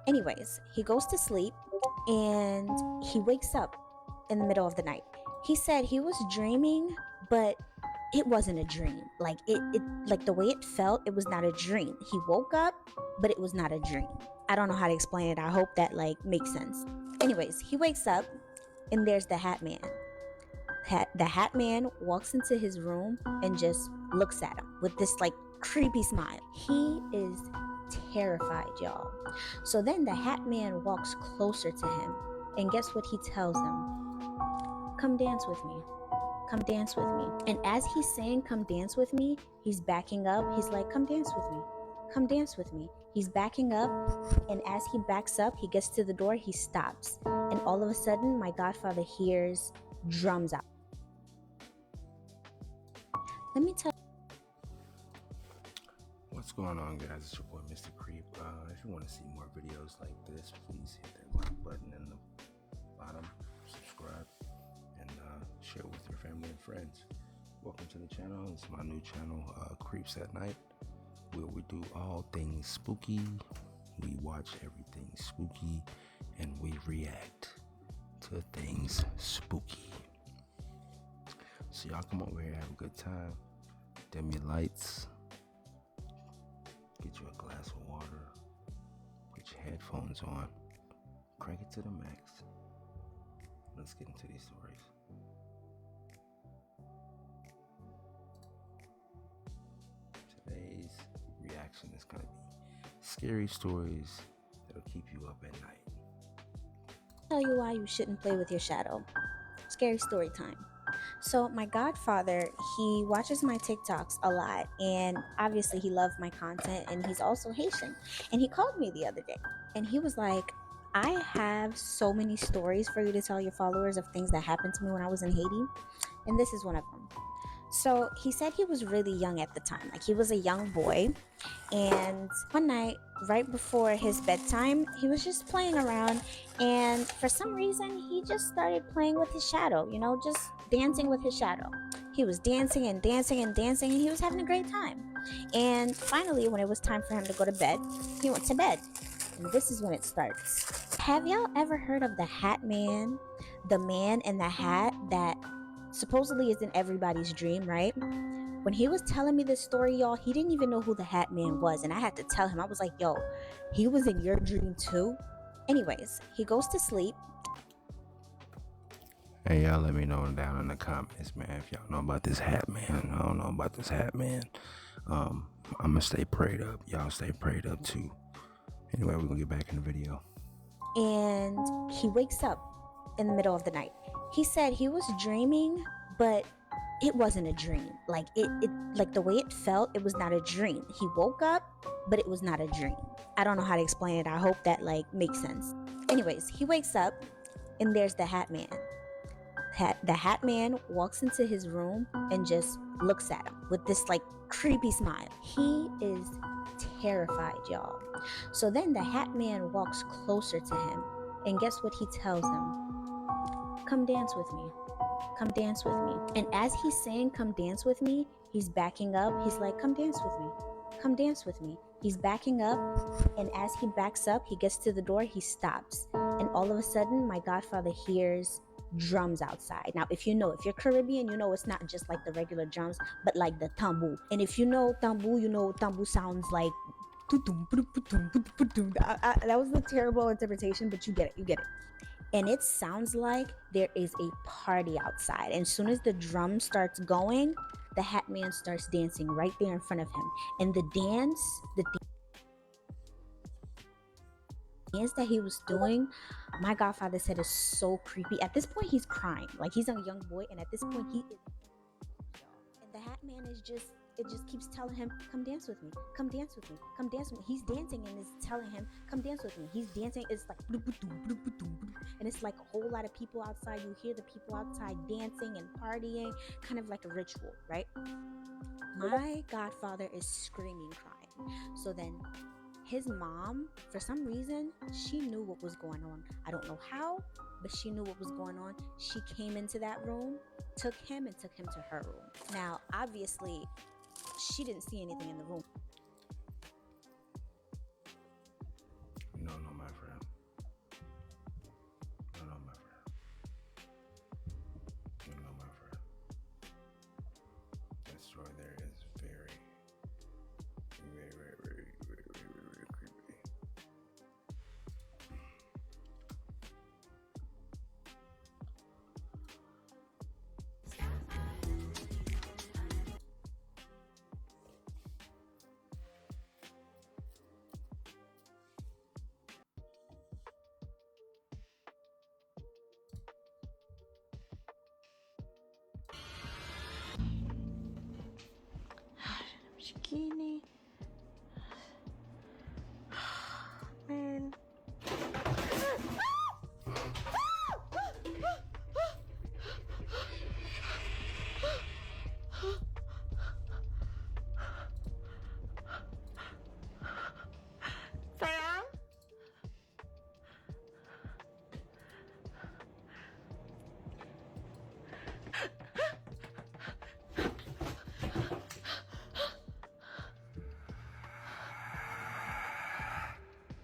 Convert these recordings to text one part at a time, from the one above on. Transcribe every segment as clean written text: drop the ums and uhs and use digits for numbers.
Anyways, he goes to sleep and he wakes up in the middle of the night. He said he was dreaming, but it wasn't a dream. Like the way it felt, it was not a dream. He woke up, but it was not a dream. I don't know how to explain it. I hope that makes sense. Anyways, he wakes up and there's the Hat Man. The Hat Man walks into his room and just looks at him with this creepy smile. He is terrified, y'all. So then the Hat Man walks closer to him, and guess what he tells him? Come dance with me. Come dance with me. And as he's saying, come dance with me, he's backing up. He's like, come dance with me. Come dance with me. He's backing up, and as he backs up, he gets to the door, he stops. And all of a sudden, my godfather hears drums out. Let me tell What's going on, guys? It's your boy Mr. Creep. If you want to see more videos like this, please hit that like button in the bottom, subscribe, and share with your family and friends. Welcome to the channel. It's my new channel, Creeps at Night, where we do all things spooky. We watch everything spooky, and we react to things spooky. So y'all come over here, have a good time, dim your lights, get you a glass of water, put your headphones on, crank it to the max. Let's get into these stories. Today's reaction is going to be scary stories that'll keep you up at night. tell you why you shouldn't play with your shadow. Scary story time. So my godfather, he watches my TikToks a lot, and obviously he loved my content, and he's also Haitian. And he called me the other day and he was like, I have so many stories for you to tell your followers of things that happened to me when I was in Haiti, and this is one of them. So he said he was really young at the time, like he was a young boy, and one night right before his bedtime, he was just playing around, and for some reason he just started playing with his shadow, just dancing with his shadow. He was dancing and dancing and dancing, and he was having a great time. And finally, when it was time for him to go to bed, he went to bed. And this is when it starts. Have y'all ever heard of the Hat Man? The man in the hat that supposedly is in everybody's dream, right? When he was telling me this story, y'all, he didn't even know who the Hat Man was. And I had to tell him, I was like, yo, he was in your dream too? Anyways, he goes to sleep. Hey, y'all let me know down in the comments, man, if y'all know about this Hat Man. I don't know about this Hat Man. I'm gonna stay prayed up. Y'all stay prayed up too. Anyway, we're gonna get back in the video. And he wakes up in the middle of the night. He said he was dreaming, but it wasn't a dream. Like the way it felt, it was not a dream. He woke up, but it was not a dream. I don't know how to explain it. I hope that makes sense. Anyways, he wakes up and there's the Hat Man. The Hat Man walks into his room and just looks at him with this creepy smile. He is terrified, y'all. So then the Hat Man walks closer to him, and guess what he tells him? Come dance with me. Come dance with me. And as he's saying, come dance with me, he's backing up. He's like, come dance with me. Come dance with me. He's backing up, and as he backs up, he gets to the door, he stops. And all of a sudden, my godfather hears drums outside. Now, if you're Caribbean, it's not just like the regular drums, but like the tambour. And if you know tambour, tambour sounds like that was a terrible interpretation, but you get it. And it sounds like there is a party outside. And as soon as the drum starts going, the Hat Man starts dancing right there in front of him. And the dance that he was doing, my godfather said, is so creepy. At this point, he's crying. Like, he's a young boy, and at this point, he is. And the Hat Man is just, it just keeps telling him, come dance with me, come dance with me, come dance with me. He's dancing and it's telling him, come dance with me. He's dancing, it's like, and it's like a whole lot of people outside. You hear the people outside dancing and partying, kind of like a ritual, right? My godfather is screaming, crying. So then his mom, for some reason, she knew what was going on. I don't know how, but she knew what was going on. She came into that room, took him to her room. Now, obviously, she didn't see anything in the room. No, my friend. gini. Man. Sayang?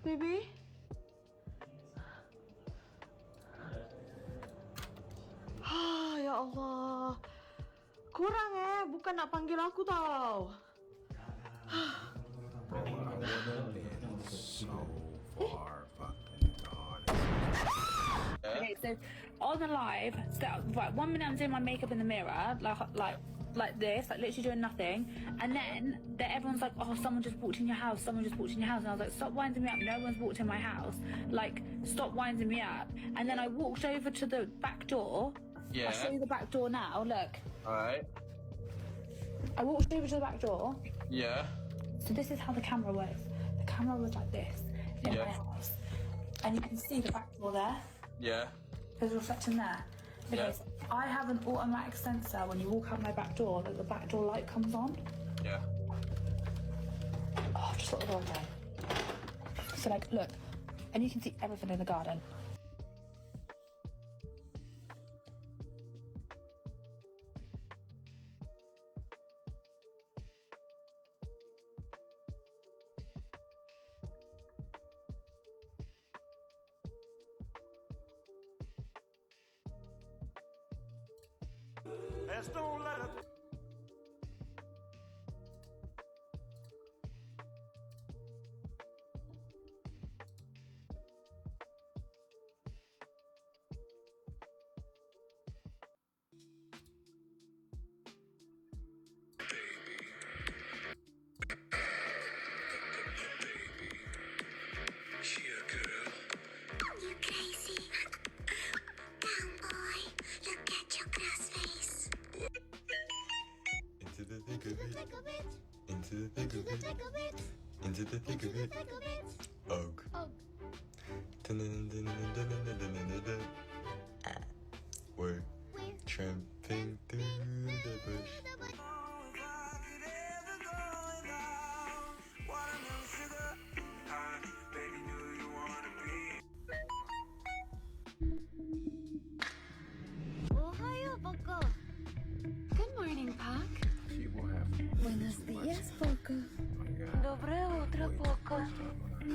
Baby? Ah, ya Allah. Kurang bukan nak panggil aku tau. Bro, I would have been so far fucking gone. Okay, so on the live, so, right, 1 minute I'm doing my makeup in the mirror, like this, like literally doing nothing, and then everyone's like, oh, someone just walked in your house, someone just walked in your house, and I was like, stop winding me up, no one's walked in my house, like, stop winding me up, and then I walked over to the back door. Yeah. I'll show you the back door now, look. Alright. I walked over to the back door, Yeah. so this is how the camera works. The camera was like this, in Yeah. my house, and you can see the back door there. Yeah. There's a reflection there. Okay, Yeah. so I have an automatic sensor when you walk out my back door that the back door light comes on. Yeah. Oh, just let the door down. So like, look, and you can see everything in the garden. You crazy. Down, boy. Look at your glass face. Into the thick of it. Thick of it. Into the thick To of the it. thick of it. Into the thick To of the it. thick of it. Og. Oh, We're we're tramping through the bush. the bush. Ohayo, Poco. Good morning, Pac. She will have. Buenos días, Poco. Oh my God. Dobre utro, Poco.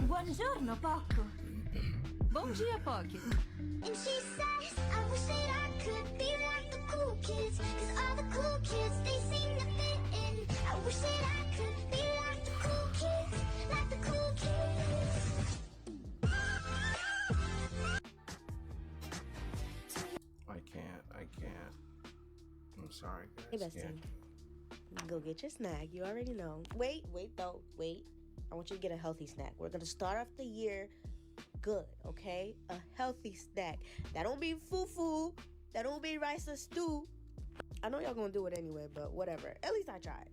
Buongiorno, Poco. Bom dia, Poco. And she says, I wish that I could be like the cool kids. Cause all the cool kids, they seem to fit in. I wish that I could be like the cool kids. Like the cool kids. I can't. I'm sorry, Hey, guys. bestie. Go get your snack. You already know. Wait, though. Wait. I want you to get a healthy snack. We're going to start off the year good, okay? A healthy snack. That don't mean fufu. That don't mean rice or stew. I know y'all gonna do it anyway, but whatever. At least I tried.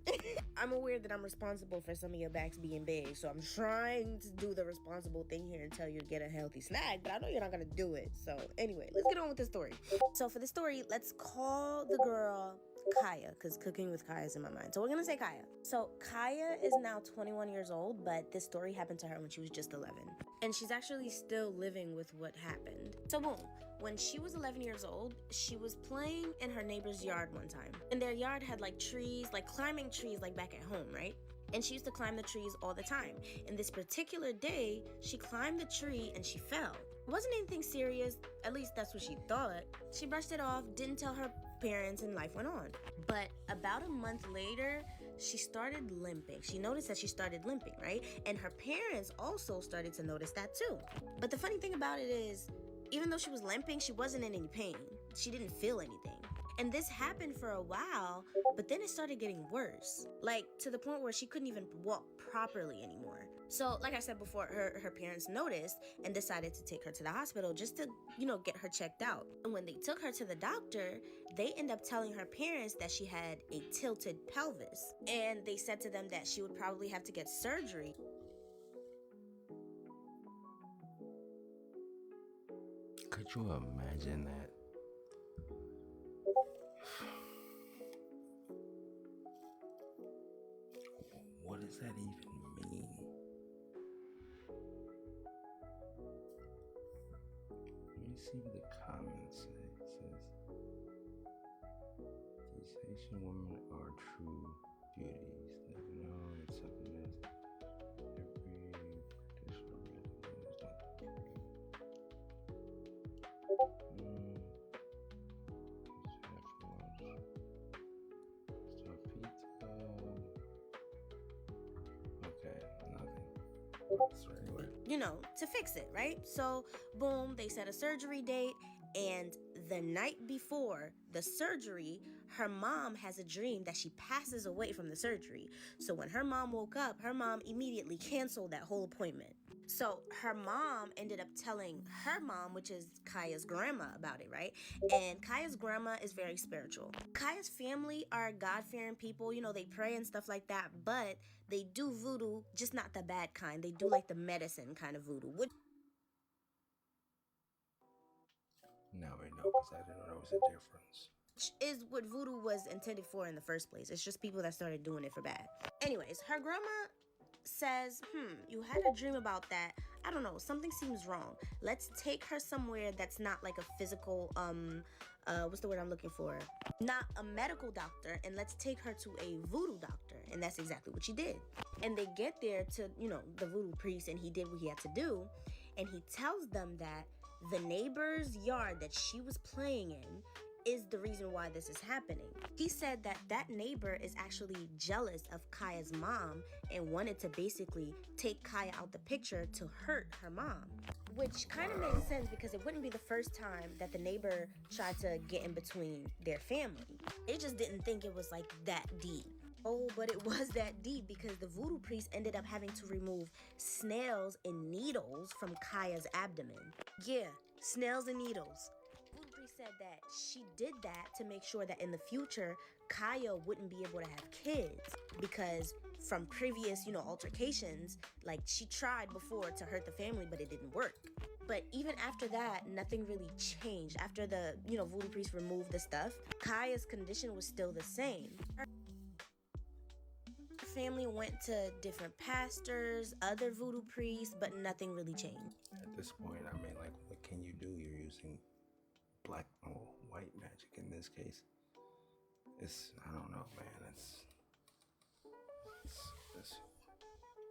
I'm aware that I'm responsible for some of your backs being big, so I'm trying to do the responsible thing here and tell you to get a healthy snack, but I know you're not gonna do it. So anyway, let's get on with the story. So for the story, let's call the girl Kaya, because cooking with Kaya is in my mind. So we're gonna say Kaya. So Kaya is now 21 years old, but this story happened to her when she was just 11. And she's actually still living with what happened. So boom, when she was 11 years old, she was playing in her neighbor's yard one time. And their yard had like trees, like climbing trees like back at home, right? And she used to climb the trees all the time. And this particular day, she climbed the tree and she fell. It wasn't anything serious, at least that's what she thought. She brushed it off, didn't tell her parents, and life went on. But about a month later, she started limping. She noticed that she started limping, right? And her parents also started to notice that too. But the funny thing about it is, even though she was limping, she wasn't in any pain. She didn't feel anything. And this happened for a while, but then it started getting worse. Like, to the point where she couldn't even walk properly anymore. So, like I said before, her parents noticed and decided to take her to the hospital just to, get her checked out. And when they took her to the doctor, they end up telling her parents that she had a tilted pelvis. And they said to them that she would probably have to get surgery. Could you imagine that? What does that even mean? Let me see what the comments say. It says, these Haitian women are true beauties. They know it's something that every traditional religion is not to Okay, nothing. So anyway. To fix it, right? So, boom, they set a surgery date, and the night before the surgery, her mom has a dream that she passes away from the surgery. So when her mom woke up, her mom immediately canceled that whole appointment. So her mom ended up telling her mom, which is Kaya's grandma, about it, right? And Kaya's grandma is very spiritual. Kaya's family are God-fearing people. They pray and stuff like that, but they do voodoo, just not the bad kind. They do like the medicine kind of voodoo. Now we know, because I didn't know there was a difference. Is what voodoo was intended for in the first place. It's just people that started doing it for bad. Anyways, her grandma says, you had a dream about that. I don't know, something seems wrong. Let's take her somewhere that's not like a physical, what's the word I'm looking for? Not a medical doctor, and let's take her to a voodoo doctor. And that's exactly what she did. And they get there to, the voodoo priest, and he did what he had to do. And he tells them that the neighbor's yard that she was playing in is the reason why this is happening. He said that that neighbor is actually jealous of Kaya's mom and wanted to basically take Kaya out the picture to hurt her mom. Which kind of made sense because it wouldn't be the first time that the neighbor tried to get in between their family. They just didn't think it was like that deep. Oh, but it was that deep because the voodoo priest ended up having to remove snails and needles from Kaya's abdomen. Yeah, snails and needles. Voodoo priest said that she did that to make sure that in the future, Kaya wouldn't be able to have kids because from previous, altercations, like she tried before to hurt the family, but it didn't work. But even after that, nothing really changed. After the, voodoo priest removed the stuff, Kaya's condition was still the same. Her family went to different pastors, other voodoo priests, but nothing really changed. At this point, like, what can you do? You're using black or white magic in this case. I don't know, man. It's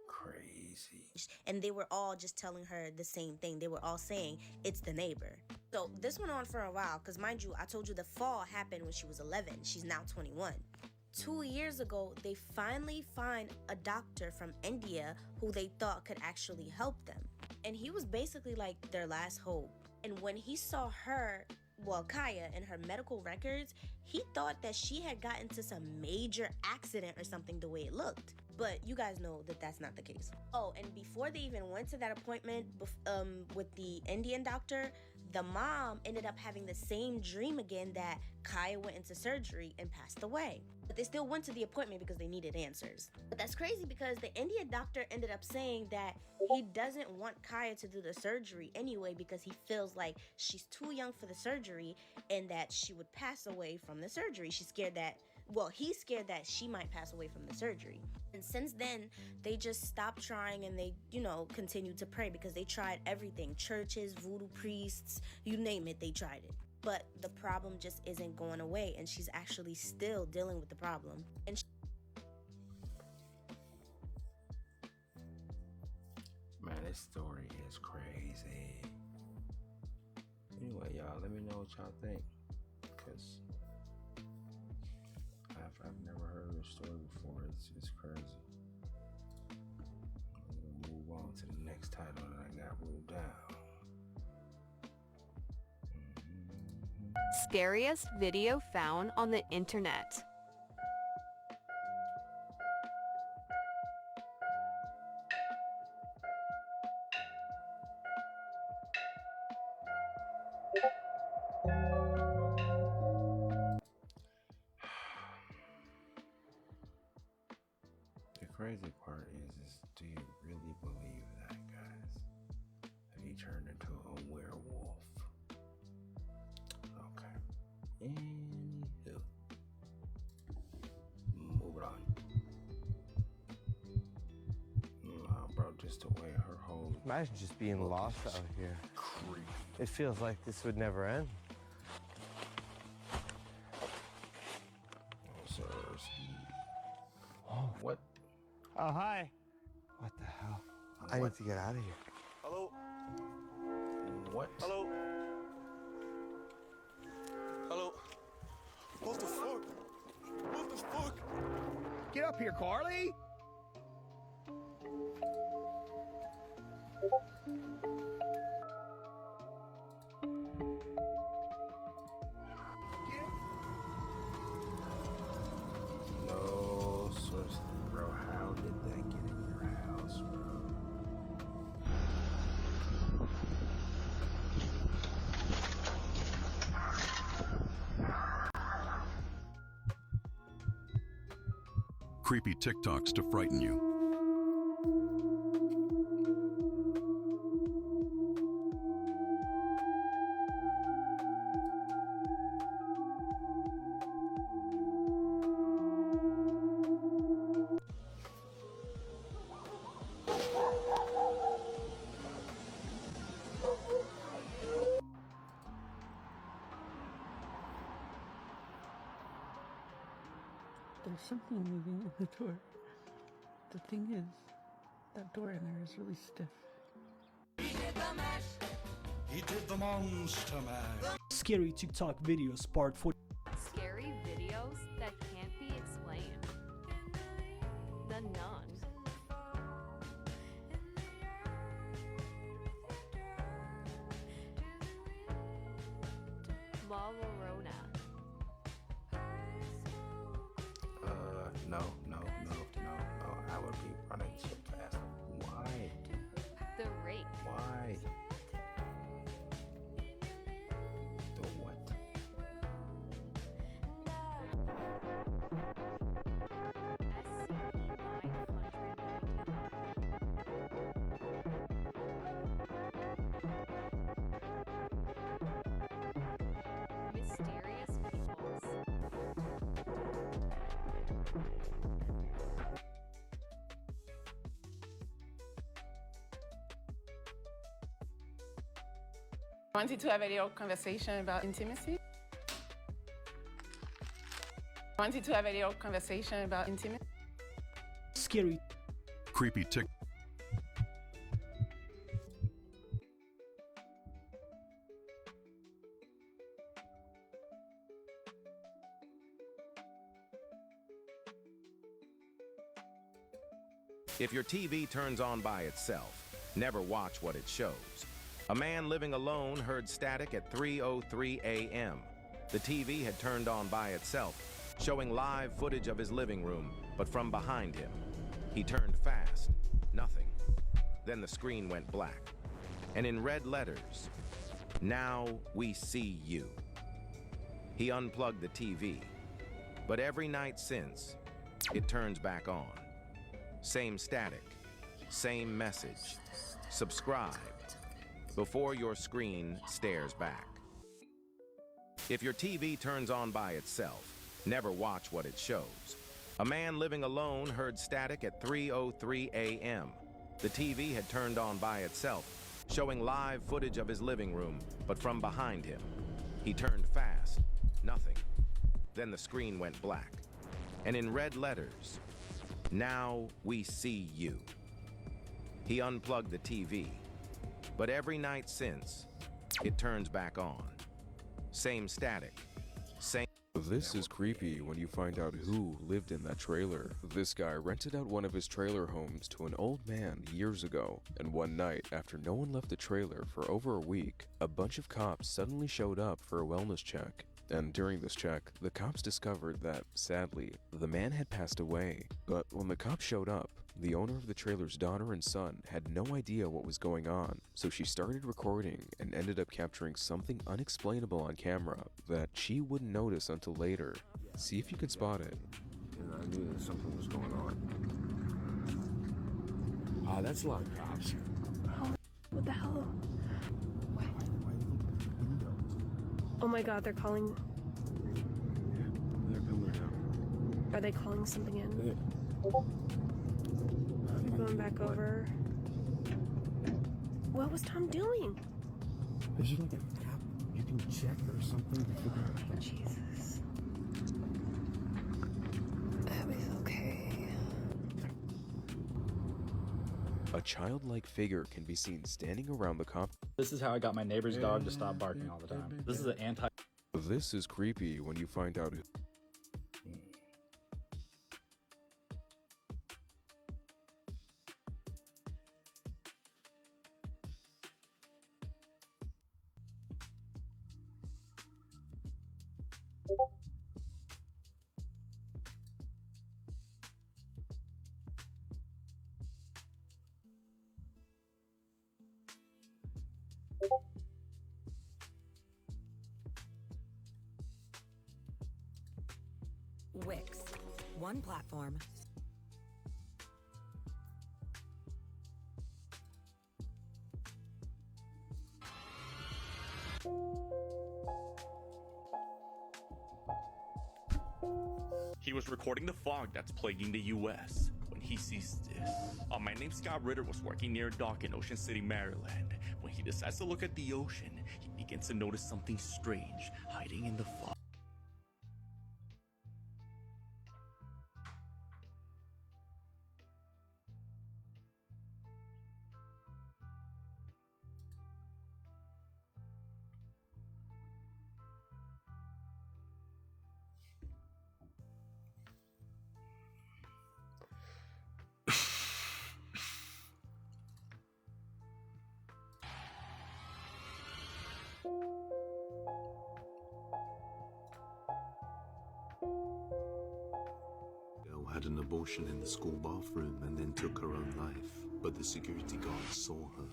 crazy. And they were all just telling her the same thing. They were all saying, it's the neighbor. So this went on for a while, because mind you, I told you the fall happened when she was 11. She's now 21. 2 years ago, they finally find a doctor from India who they thought could actually help them. And he was basically like their last hope. And when he saw her, Kaya, in her medical records, he thought that she had gotten into some major accident or something the way it looked. But you guys know that that's not the case. Oh, and before they even went to that appointment with the Indian doctor, the mom ended up having the same dream again that Kaya went into surgery and passed away. But they still went to the appointment because they needed answers. But that's crazy because the Indian doctor ended up saying that he doesn't want Kaya to do the surgery anyway because he feels like she's too young for the surgery and that she would pass away from the surgery. He's scared that she might pass away from the surgery. And since then, they just stopped trying and they, continued to pray because they tried everything. Churches, voodoo priests, you name it, they tried it. But the problem just isn't going away and she's actually still dealing with the problem. And Man, this story is crazy. Anyway, y'all, let me know what y'all think. Because I've never heard of this story before. It's crazy. I'm gonna move on to the next title that I got wrote down. Scariest video found on the internet. The crazy part is do you really believe that, guys? That he turned into a werewolf? Okay. Anywho. Move it on. Nah, bro, just the way her whole Imagine just being look lost is out here. creepy. It feels like this would never end. Oh, sir. What? Oh, hi. What the hell? I need to get out of here. Hello? What? Hello? Hello? What the fuck? What the fuck? Get up here, Carly! No source, bro. How did that get in your house, bro? Creepy TikToks to frighten you. There's something moving on the door. The thing is, that door in there is really stiff. He did the monster mash. Scary TikTok videos part 4. Scary videos that can't be explained. The Nun. La Llorona. No. I would be running so fast. Why? The Rake. Why? The what? Mysterious Peoples. Wanted to have a little conversation about intimacy. Wanted to have a little conversation about intimacy. Scary. Creepy Tik. If your TV turns on by itself, never watch what it shows. A man living alone heard static at 3:03 a.m. The TV had turned on by itself, showing live footage of his living room, but from behind him. He turned fast. Nothing. Then the screen went black. And in red letters, "Now we see you." He unplugged the TV. But every night since, it turns back on. Same static, same message. Subscribe before your screen stares back. If your TV turns on by itself, never watch what it shows. A man living alone heard static at 3:03 a.m. The TV had turned on by itself, showing live footage of his living room, but from behind him. He turned fast. Nothing. Then the screen went black. And in red letters, "Now we see you." He unplugged the TV. But every night since, it turns back on. Same static. Same. This is creepy when you find out who lived in that trailer. This guy rented out one of his trailer homes to an old man years ago, and one night, after no one left the trailer for over a week, a bunch of cops suddenly showed up for a wellness check. And during this check, the cops discovered that, sadly, the man had passed away. But when the cops showed up, The owner of the trailer's daughter and son had no idea what was going on, so she started recording and ended up capturing something unexplainable on camera that she wouldn't notice until later. See if you can spot it. And I knew that something was going on. Oh, that's a lot of cops. What the hell? Oh my god, they're calling. They're coming out. Are they calling something in? I'm going back over. What was Tom doing? Is there like an app you can check or something to figure out? Jesus. Abby's okay. A childlike figure can be seen standing around the cop. This is how I got my neighbor's dog to stop barking all the time. This is an anti. This is creepy when you find out who. Wix. One platform. He was recording the fog that's plaguing the US when he sees this. My name Scott Ritter was working near a dock in Ocean City, Maryland. When he decides to look at the ocean, he begins to notice something strange hiding in the fog. Girl had an abortion in the school bathroom and then took her own life, but the security guard saw her.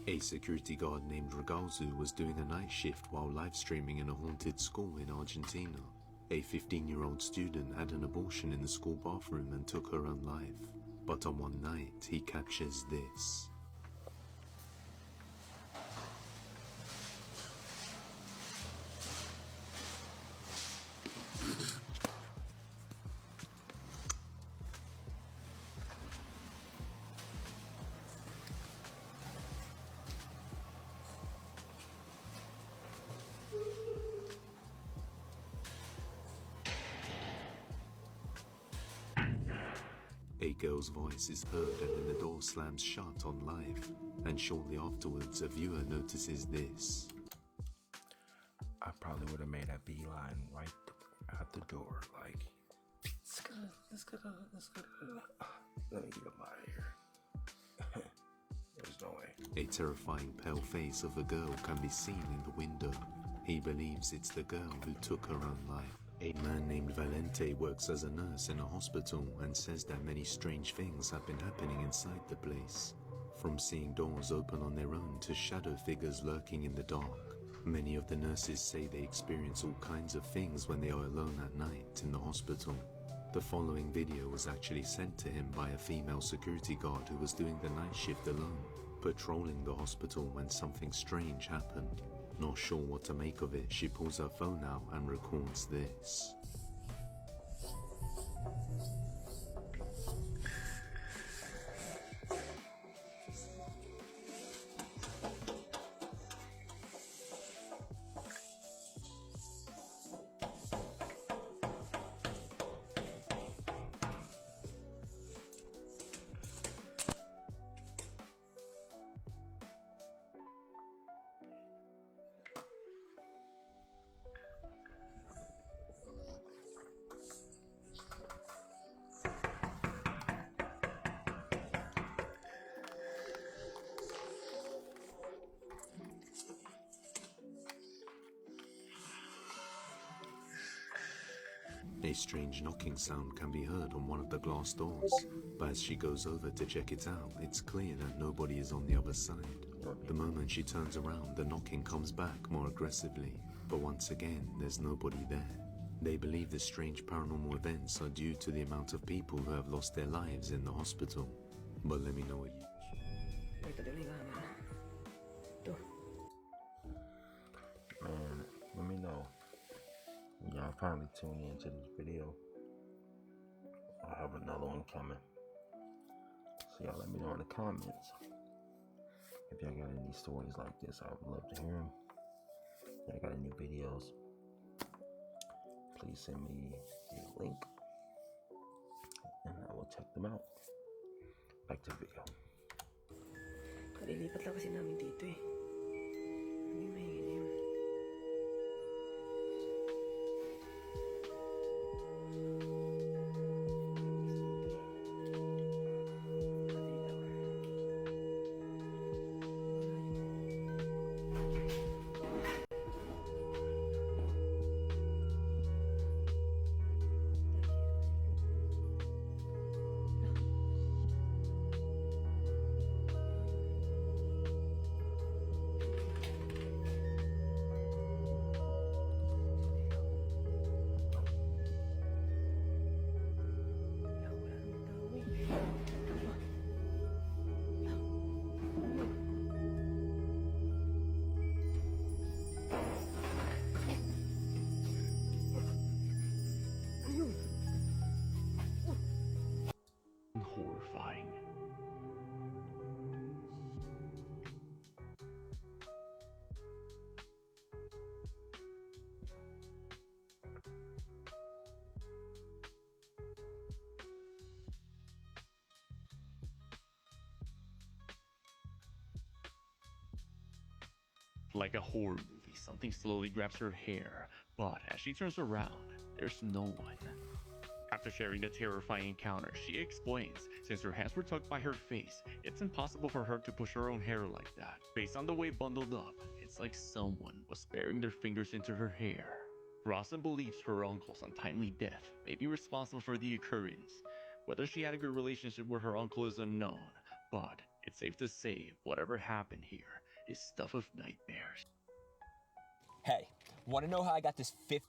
A security guard named Regalzu was doing a night shift while live streaming in a haunted school in Argentina. A 15-year-old student had an abortion in the school bathroom and took her own life, but on one night he captures this. A girl's voice is heard and then the door slams shut on live, and shortly afterwards a viewer notices this. I probably would have made a beeline right out the door, like, let's go. Let me get up out of here. There's no way. A terrifying pale face of a girl can be seen in the window. He believes it's the girl who took her own life. A man named Valente works as a nurse in a hospital and says that many strange things have been happening inside the place. From seeing doors open on their own to shadow figures lurking in the dark. Many of the nurses say they experience all kinds of things when they are alone at night in the hospital. The following video was actually sent to him by a female security guard who was doing the night shift alone, patrolling the hospital when something strange happened. Not sure what to make of it, she pulls her phone out and records this. A strange knocking sound can be heard on one of the glass doors, but as she goes over to check it out, it's clear that nobody is on the other side. The moment she turns around, the knocking comes back more aggressively, but once again, there's nobody there. They believe the strange paranormal events are due to the amount of people who have lost their lives in the hospital. But let me know what you... Man, let me know when y'all finally tune into this video. I have another one coming, so y'all let me know in the comments if y'all got any stories like this. I would love to hear them. If y'all got any videos, please send me a link and I will check them out. Back to the video. Kalilipat lang kasi namin dito eh. Hindi maingin yun. Horrifying. Like a horror movie, something slowly grabs her hair, but as she turns around, there's no one. After sharing the terrifying encounter, she explains, since her hands were tucked by her face, it's impossible for her to push her own hair like that. Based on the way bundled up, it's like someone was burying their fingers into her hair. Rawson believes her uncle's untimely death may be responsible for the occurrence. Whether she had a good relationship with her uncle is unknown, but it's safe to say whatever happened here is stuff of nightmares. Hey, wanna know how I got this 50?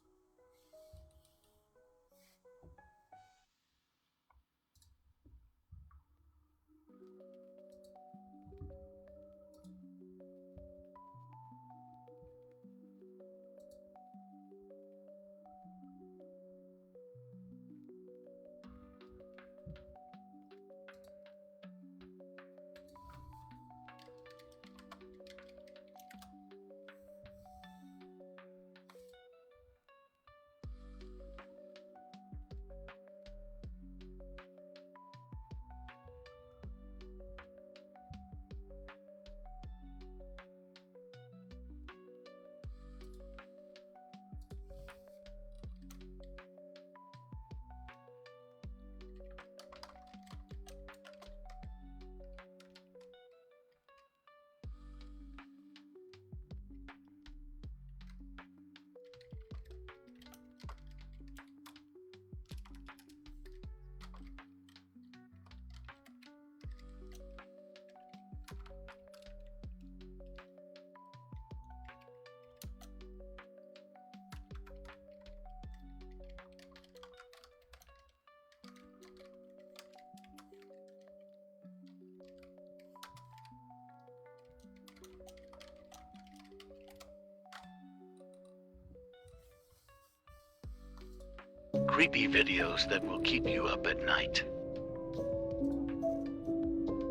Creepy videos that will keep you up at night.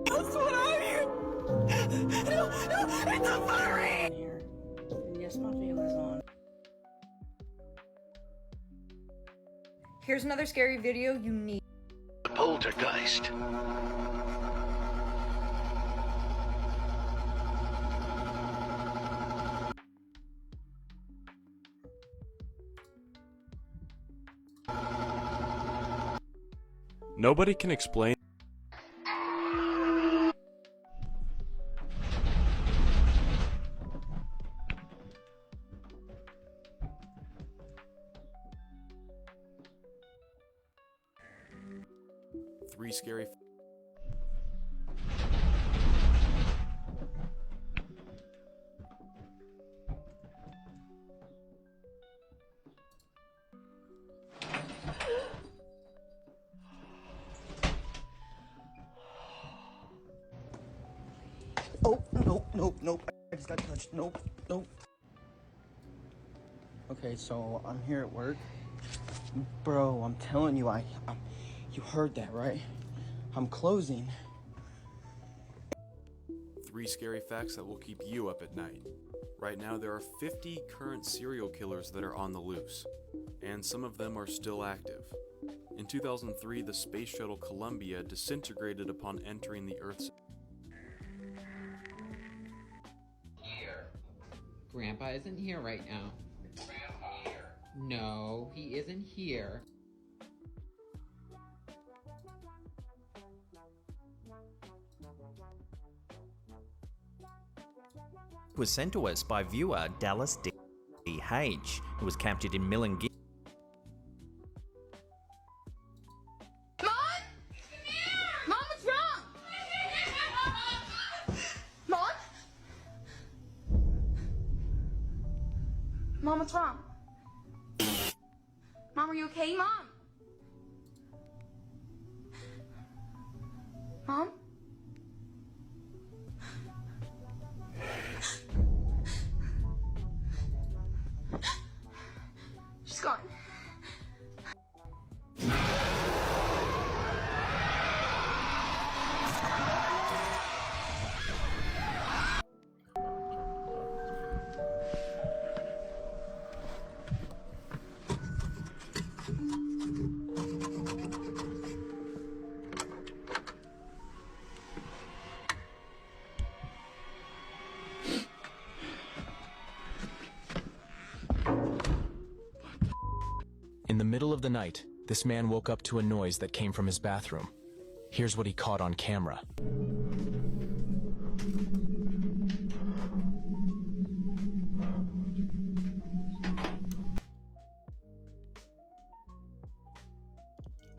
What's on you? No, it's a furry! Yes, my veil is on. Here's another scary video you need. Poltergeist. Nobody can explain. 3 scary. Oh, nope. I just got touched. Nope. Okay, so I'm here at work. Bro, I'm telling you, you heard that, right? I'm closing. 3 scary facts that will keep you up at night. Right now, there are 50 current serial killers that are on the loose, and some of them are still active. In 2003, the space shuttle Columbia disintegrated upon entering the Earth's. Grandpa isn't here right now. No, he isn't here. Was sent to us by viewer Dallas D.H., who was captured in Millingate. Mom? Mom, what's wrong? Mom? Mom, what's wrong? Mom, are you okay, Mom? Mom? She's gone. In the middle of the night, this man woke up to a noise that came from his bathroom. Here's what he caught on camera.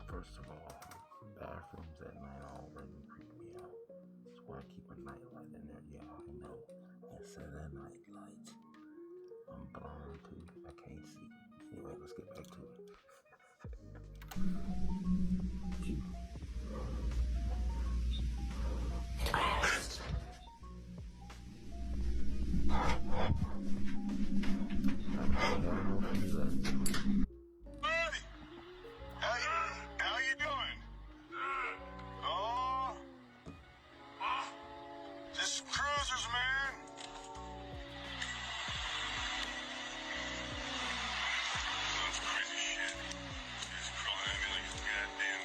First of all, bathrooms at night already creep me out. That's why I keep a night light in there. Yeah, I know. I said that night light. I'm blind too. I can't see. Anyway, let's get back to it. How you doing? Oh, just cruisers, man. That's crazy shit. Just crawling at me like it's goddamn.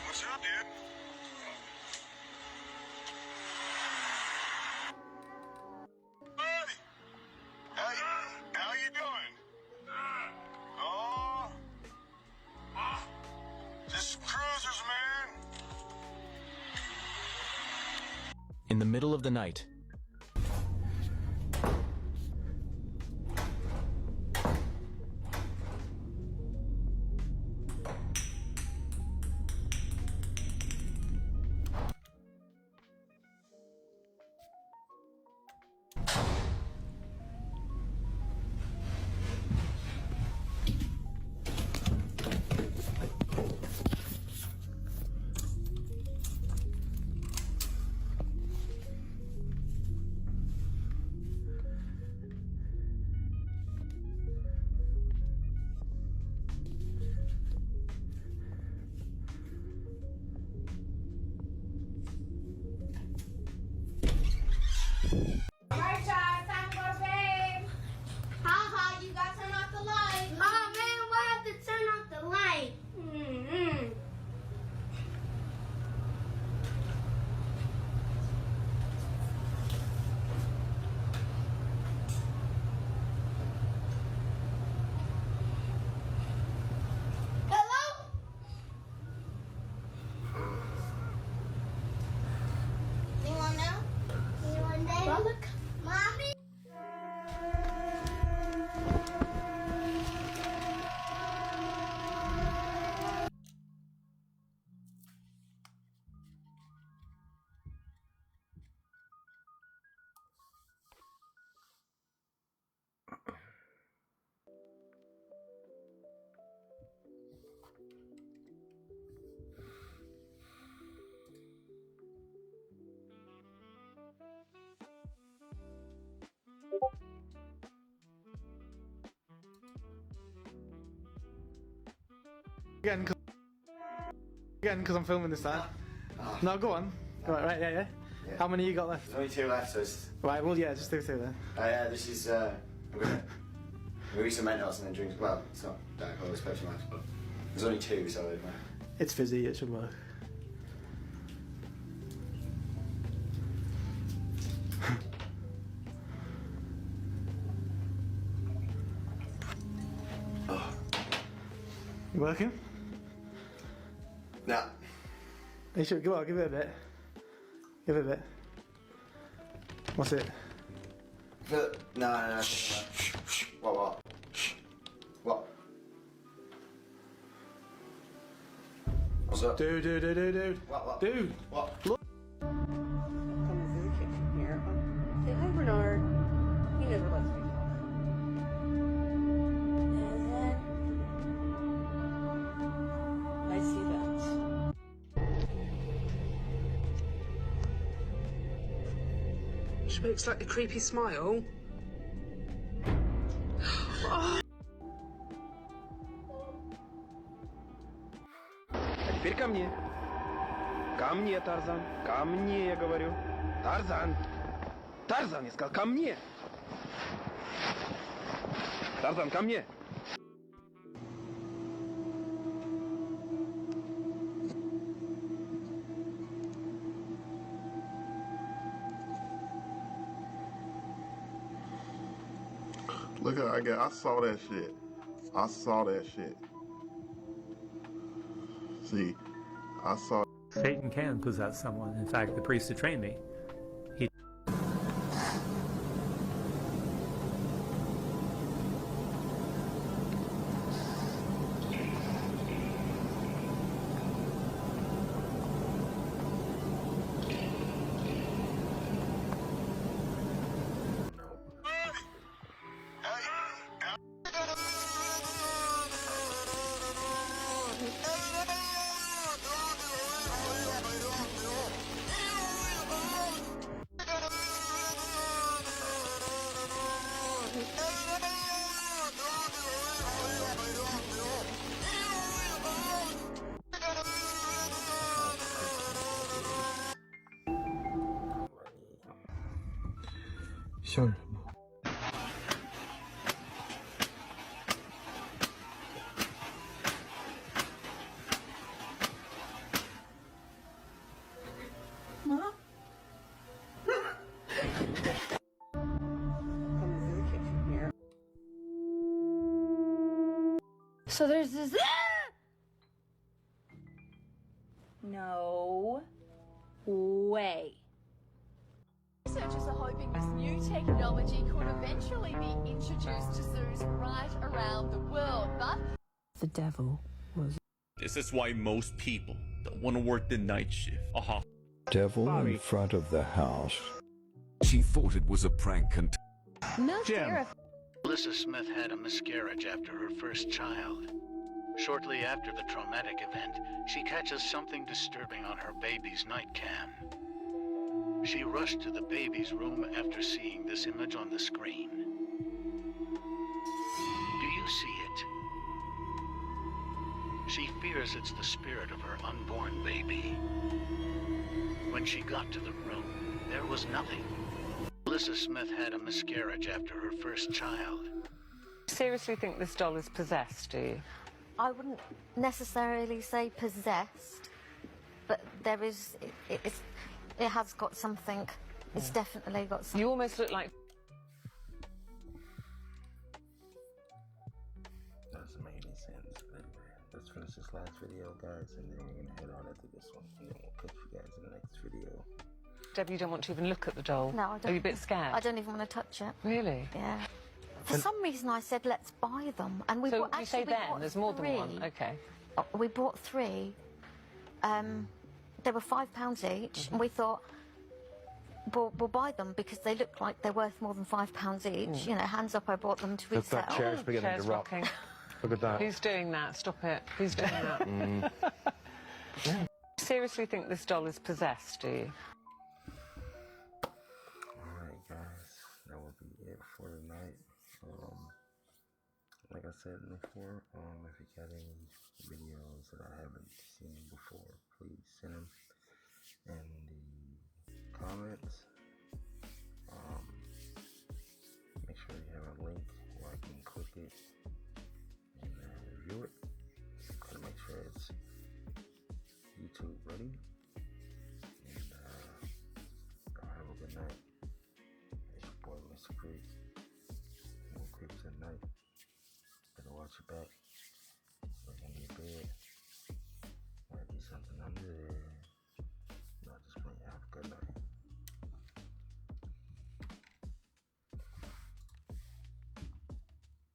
What's up, dude? Buddy, how you doing? Oh. Just cruisers, man. In the middle of the night, Time to go to bed. Ha, you gotta turn off the light. Oh man, why have to turn off the light? Hello? Anyone know? Anyone there? Look. Mommy? Again, because I'm filming this time. No, go on. Go on, right, yeah. How many you got left? There's only 2 left, so it's... Right, well, yeah, just do 2 then. This is, I'm gonna eat some Mentos and then drink, well, it's not Diet Cola, it's Pepsi Max, but there's only 2, so It's fizzy, it should work. You working? Nah. You should, go on, give it a bit. Give it a bit. What's it? No. What? What? What's up? Dude. What? Dude. What? Look. Come into the kitchen here. Say hi, Bernard. He never lets me talk. And then I see that. She makes like a creepy smile. Oh. А теперь ко мне. Ко мне, Тарзан. Ко мне, я говорю. Тарзан. Тарзан, я сказал, ко мне. Тарзан, ко мне. Look at I saw that shit. I saw that shit. See, I saw. Satan can possess someone. In fact, the priest who trained me, he. Sure. So there's this. No way. Researchers are hoping this new technology could eventually be introduced to zoos right around the world, but The devil was. This is why most people don't want to work the night shift. Devil in front of the house. She thought it was a prank and Melissa Smith had a miscarriage after her first child. Shortly after the traumatic event, she catches something disturbing on her baby's night cam. She rushed to the baby's room after seeing this image on the screen. Do you see it? She fears it's the spirit of her unborn baby. When she got to the room, there was nothing. Melissa Smith had a miscarriage after her first child. Seriously think this doll is possessed, do you? I wouldn't necessarily say possessed, but there is, it has got something. It's definitely got something. You almost look like... Doesn't make any sense. Anyway, let's finish this last video, guys, and then we're gonna head on into this one. And then we'll catch you guys in the next video. Deb, you don't want to even look at the doll? No, I don't. Are you a bit scared? I don't even want to touch it. Really? Yeah. For some reason, I said let's buy them, and we So bought. you say actually, we then, bought there's more three. than one. Okay. We bought 3. They were £5 each, and we thought, we'll buy them because they look like they're worth more than £5 each. You know, hands up, I bought them to resell. That chair's beginning Chair's to rock. rocking. Look at that. Who's doing that? Stop it. Who's doing that? Seriously think this doll is possessed, do you? Alright, guys, that will be it for tonight. like I said before, if you got any videos that I haven't seen before, please send them in the comments. Make sure you have a link where I can click it and review it. Gotta make sure it's YouTube ready. And y'all have a good night. It's your boy Mr. Creep. More creeps at night. Better watch your back.